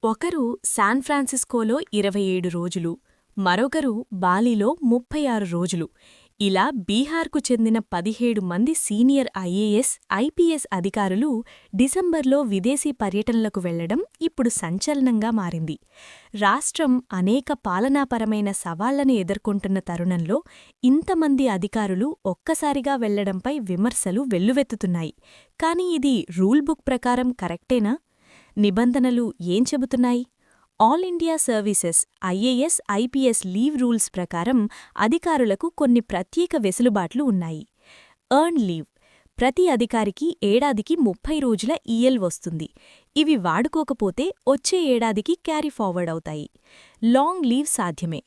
ఒకరు శాన్ ఫ్రాన్సిస్కోలో 27 రోజులు, మరొకరు బాలీలో 36 రోజులు. ఇలా బీహార్కు చెందిన 17 మంది సీనియర్ ఐఏఎస్, ఐపీఎస్ అధికారులు డిసెంబర్లో విదేశీ పర్యటనలకు వెళ్లడం ఇప్పుడు సంచలనంగా మారింది. రాష్ట్రం అనేక పాలనాపరమైన సవాళ్లను ఎదుర్కొంటున్న తరుణంలో ఇంతమంది అధికారులు ఒక్కసారిగా వెళ్లడంపై విమర్శలు వెల్లువెత్తుతున్నాయి. కానీ ఇది రూల్బుక్ ప్రకారం కరెక్టేనా? నిబంధనలు ఏం చెబుతున్నాయి? All India services IAS, IPS leave rules ప్రకారం అధికారులకు కొన్ని ప్రత్యేక వెసులుబాట్లు ఉన్నాయి. ఎర్న్ లీవ్ ప్రతి అధికారికి ఏడాదికి 30 రోజుల ఈఎల్ వస్తుంది. ఇవి వాడుకోకపోతే వచ్చే ఏడాదికి క్యారీ ఫార్వర్డ్ అవుతాయి. లాంగ్ లీవ్ సాధ్యమే.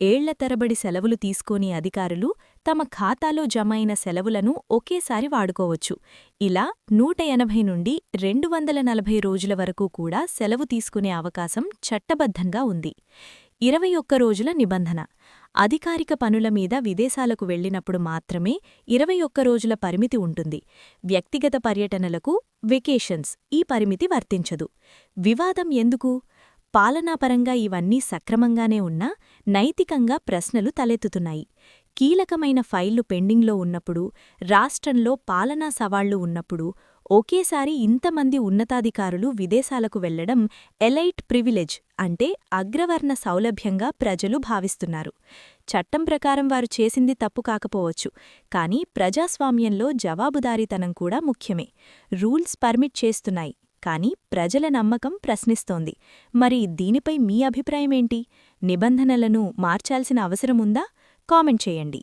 ఏళ్ల తరబడి సెలవులు తీసుకోని అధికారులు తమ ఖాతాలో జమైన సెలవులను ఒకేసారి వాడుకోవచ్చు. ఇలా 180 నుండి 240 రోజుల వరకు కూడా సెలవు తీసుకునే అవకాశం చట్టబద్ధంగా ఉంది. 21 రోజుల నిబంధన అధికారిక పనుల మీద విదేశాలకు వెళ్లినప్పుడు మాత్రమే 21 రోజుల పరిమితి ఉంటుంది. వ్యక్తిగత పర్యటనలకు, వెకేషన్స్ ఈ పరిమితి వర్తించదు. వివాదం ఎందుకు? పాలనాపరంగా ఇవన్నీ సక్రమంగానే ఉన్నా నైతికంగా ప్రశ్నలు తలెత్తుతున్నాయి. కీలకమైన ఫైళ్లు పెండింగ్లో ఉన్నప్పుడు, రాష్ట్రంలో పాలనా సవాళ్లు ఉన్నప్పుడు ఒకేసారి ఇంతమంది ఉన్నతాధికారులు విదేశాలకు వెళ్లడం ఎలైట్ ప్రివిలెజ్ అంటే అగ్రవర్ణ సౌలభ్యంగా ప్రజలు భావిస్తున్నారు. చట్టం ప్రకారం వారు చేసింది తప్పు కాకపోవచ్చు, కానీ ప్రజాస్వామ్యంలో జవాబుదారీతనం కూడా ముఖ్యమే. రూల్స్ పర్మిట్ చేస్తున్నాయి, కానీ ప్రజల నమ్మకం ప్రశ్నిస్తోంది. మరి దీనిపై మీ అభిప్రాయమేంటి? నిబంధనలను మార్చాల్సిన అవసరముందా? కామెంట్ చేయండి.